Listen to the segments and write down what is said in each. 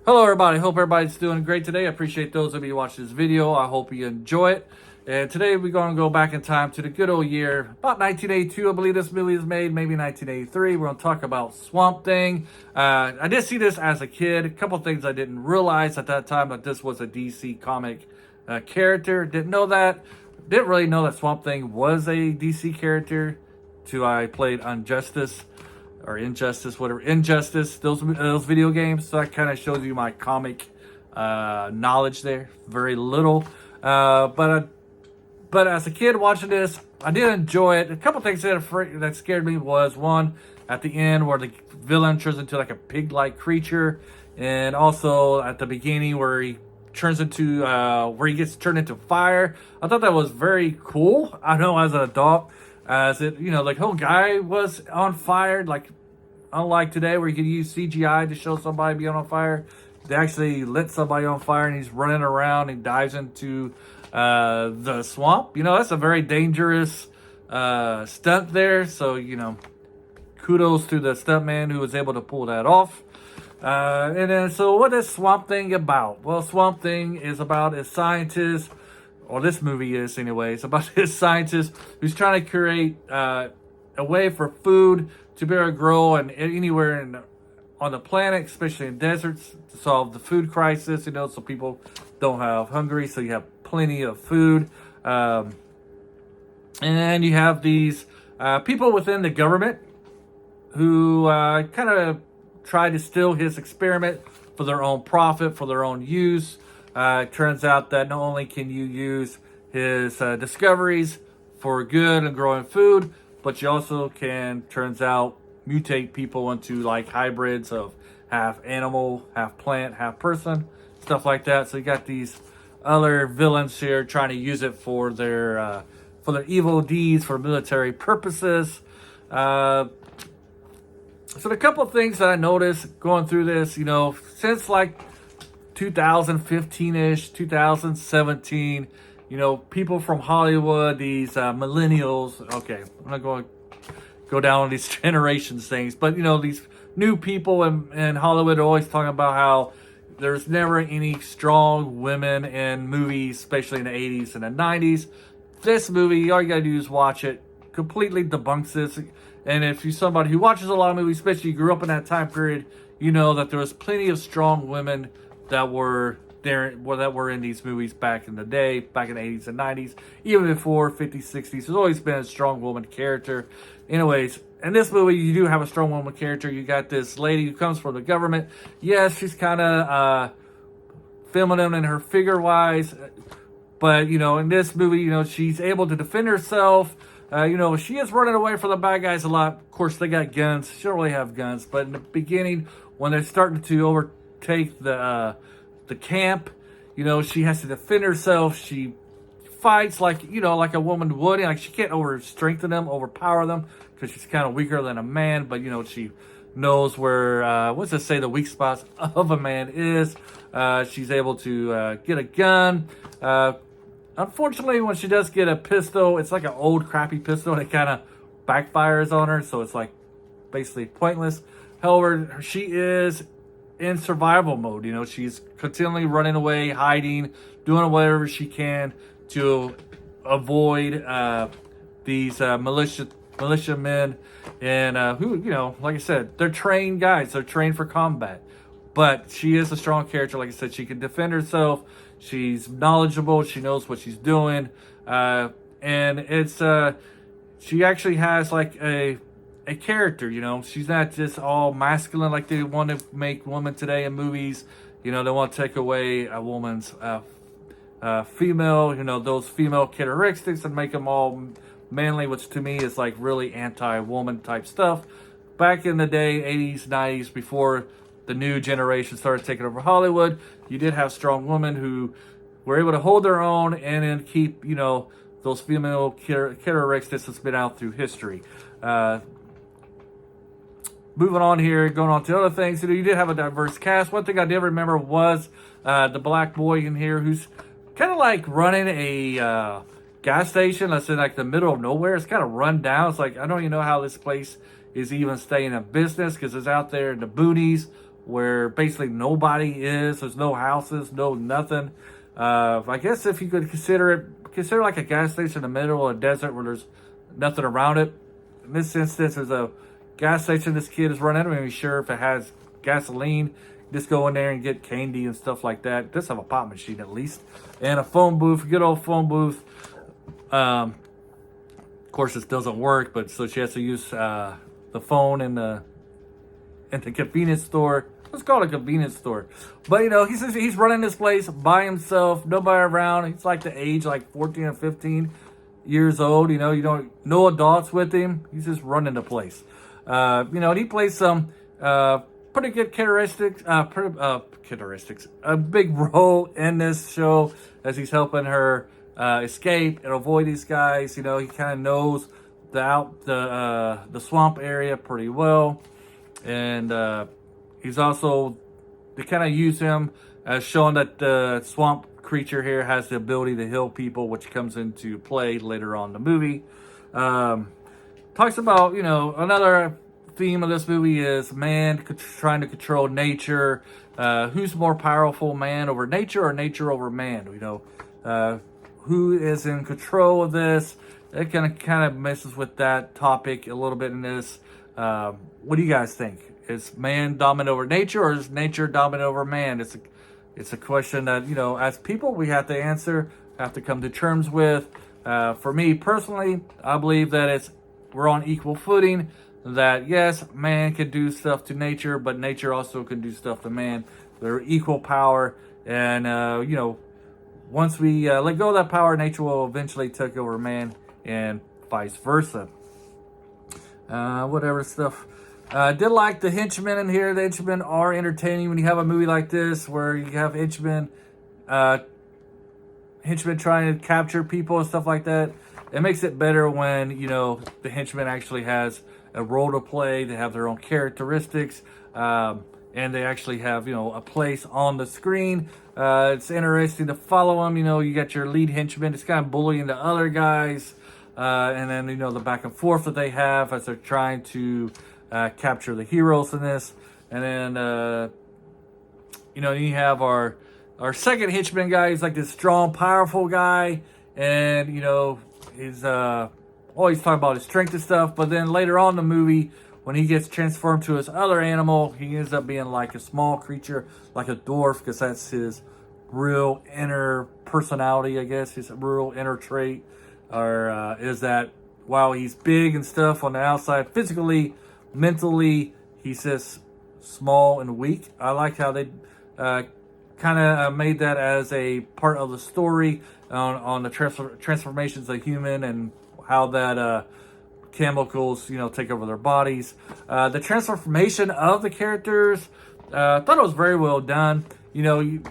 Hello everybody, hope everybody's doing great today. I appreciate those of you watching this video. I hope you enjoy it. And today we're going to go back in time to the good old year, about 1982, I believe this movie is made, maybe 1983. We're going to talk about Swamp Thing. I did see this as a kid. A couple things I didn't realize at that time, that this was a DC comic character. Didn't know that. Didn't really know that Swamp Thing was a DC character till I played Injustice or Injustice, whatever. Injustice, those video games. So that kind of shows you my comic knowledge there. Very little. But as a kid watching this, I did enjoy it. A couple things that scared me was, one, at the end where the villain turns into like a pig-like creature. And also at the beginning where he turns into, where he gets turned into fire. I thought that was very cool. I know as an adult, as it, like whole guy was on fire, like unlike today where you can use CGI to show somebody being on fire. They actually lit somebody on fire and he's running around and dives into the swamp. That's a very dangerous stunt there. So, kudos to the stuntman who was able to pull that off. And then, so what is Swamp Thing about? Well, Swamp Thing is about a scientist, or this movie is anyway, it's about this scientist who's trying to create a way for food to be able to grow and anywhere on the planet, especially in deserts, to solve the food crisis, so people don't have hungry, so you have plenty of food. And you have these people within the government who kind of try to steal his experiment for their own profit, for their own use. It turns out that not only can you use his discoveries for good and growing food, but you also can, turns out, mutate people into like hybrids of half animal, half plant, half person, stuff like that. So you got these other villains here trying to use it for their evil deeds, for military purposes. So the couple of things that I noticed going through this, since like 2015-ish, 2017, people from Hollywood, these millennials, okay, I'm not going to go down on these generations things, but, these new people in Hollywood are always talking about how there's never any strong women in movies, especially in the 80s and the 90s. This movie, all you got to do is watch it. Completely debunks this. And if you're somebody who watches a lot of movies, especially you grew up in that time period, you know that there was plenty of strong women that were there, that were in these movies back in the day, back in the 80s and 90s, even before 50s, 60s. There's always been a strong woman character. Anyways, in this movie, you do have a strong woman character. You got this lady who comes from the government. Yes, she's kind of feminine in her figure-wise, but, in this movie, she's able to defend herself. She is running away from the bad guys a lot. Of course, they got guns. She don't really have guns, but in the beginning, when they're starting to overtake the camp, she has to defend herself. She fights like a woman would. Like, she can't overpower them, because she's kind of weaker than a man. But she knows where what's it say the weak spots of a man is. She's able to get a gun. Unfortunately, when she does get a pistol, it's like an old crappy pistol, and it kind of backfires on her, so it's like basically pointless. However, she is in survival mode. She's continually running away, hiding, doing whatever she can to avoid these militia men, and who, like I said, they're trained guys. They're trained for combat. But she is a strong character. Like I said, she can defend herself. She's knowledgeable. She knows what she's doing. And it's she actually has like a character. She's not just all masculine like they want to make women today in movies. They want to take away a woman's female, those female characteristics, and make them all manly, which to me is like really anti-woman type stuff. Back in the day, 80s, 90s, before the new generation started taking over Hollywood, you did have strong women who were able to hold their own and then keep, those female characteristics that's been out through history. Moving on here, going on to other things, you did have a diverse cast. One thing I did remember was the black boy in here who's kind of like running a gas station that's in like the middle of nowhere. It's kind of run down. It's like, I don't even know how this place is even staying in business, because it's out there in the boonies, where basically nobody is. There's no houses, no nothing. I guess if you could consider like a gas station in the middle of a desert where there's nothing around it. In this instance, there's a gas station this kid is running. I'm not even sure if it has gasoline. Just go in there and get candy and stuff like that. It does have a pop machine at least. And a phone booth, good old phone booth. Of course, this doesn't work, but so she has to use the phone in the convenience store. Let's call it a convenience store. But, he's running this place by himself, nobody around. He's like the age, like 14 or 15 years old. You don't, no adults with him. He's just running the place. And he plays some pretty good characteristics, a big role in this show as he's helping her escape and avoid these guys. He kind of knows the swamp area pretty well, and he's also, they kind of use him as showing that the swamp creature here has the ability to heal people, which comes into play later on in the movie. Talks about, another theme of this movie is man trying to control nature. Who's more powerful, man over nature or nature over man? Who is in control of this? It kind of messes with that topic a little bit in this. What do you guys think? Is man dominant over nature, or is nature dominant over man? It's a question that, as people we have to answer, have to come to terms with. For me personally, I believe that we're on equal footing. That yes, man can do stuff to nature, but nature also can do stuff to man. They're equal power, and once we let go of that power, nature will eventually take over man, and vice versa. Whatever stuff. I did like the henchmen in here. The henchmen are entertaining when you have a movie like this where you have henchmen trying to capture people and stuff like that. It makes it better when, the henchman actually has a role to play. They have their own characteristics, and they actually have, a place on the screen. It's interesting to follow them. You got your lead henchman. It's kind of bullying the other guys. And then, the back and forth that they have as they're trying to capture the heroes in this. And then, you have our second henchman guy. He's like this strong, powerful guy. And, he's always talking about his strength and stuff. But then later on in the movie, when he gets transformed to his other animal, he ends up being like a small creature, like a dwarf, because that's his real inner personality, I guess. His real inner trait is that while he's big and stuff on the outside, physically, mentally, he's just small and weak. I like how they kind of made that as a part of the story on the transformations of human and how that chemicals, take over their bodies. The transformation of the characters, I thought it was very well done. It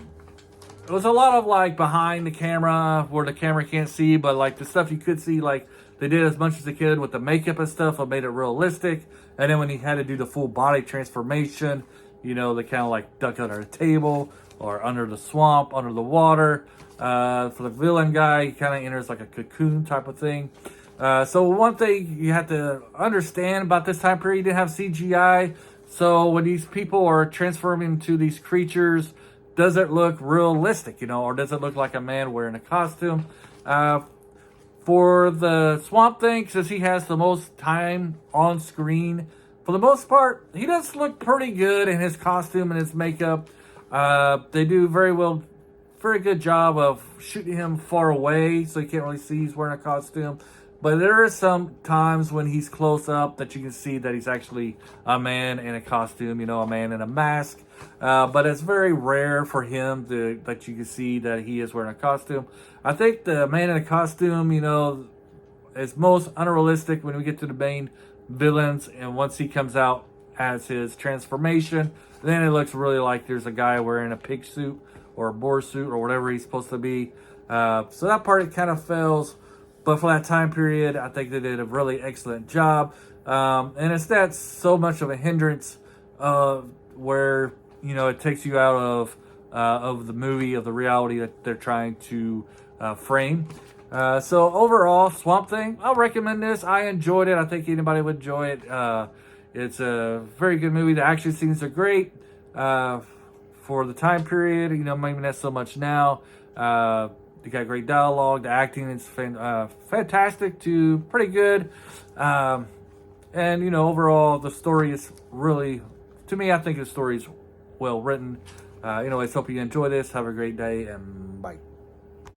was a lot of like behind the camera where the camera can't see, but like the stuff you could see, like they did as much as they could with the makeup and stuff. It made it realistic. And then when he had to do the full body transformation, they kind of like duck under the table or under the swamp, under the water. For the villain guy, he kind of enters like a cocoon type of thing. So one thing you have to understand about this time period, you didn't have CGI. So when these people are transforming into these creatures, does it look realistic, or does it look like a man wearing a costume? For the Swamp Thing, since he has the most time on screen, for the most part, he does look pretty good in his costume and his makeup. They do very good job of shooting him far away, so you can't really see he's wearing a costume. But there are some times when he's close up that you can see that he's actually a man in a costume, a man in a mask. But it's very rare for him that you can see that he is wearing a costume. I think the man in a costume, is most unrealistic when we get to the main villains. And once he comes out as his transformation, then it looks really like there's a guy wearing a pig suit or a boar suit or whatever he's supposed to be. So that part, it kind of fails. But for that time period, I think they did a really excellent job. And it's not so much of a hindrance where, it takes you out of the movie, of the reality that they're trying to frame. So overall, Swamp Thing, I'll recommend this. I enjoyed it. I think anybody would enjoy it. It's a very good movie. The action scenes are great. for the time period. You know, maybe not so much now. They got great dialogue. The acting is fantastic to pretty good. And, you know, overall, the story is really, to me, I think the story is well written. Anyways, hope you enjoy this. Have a great day, and bye.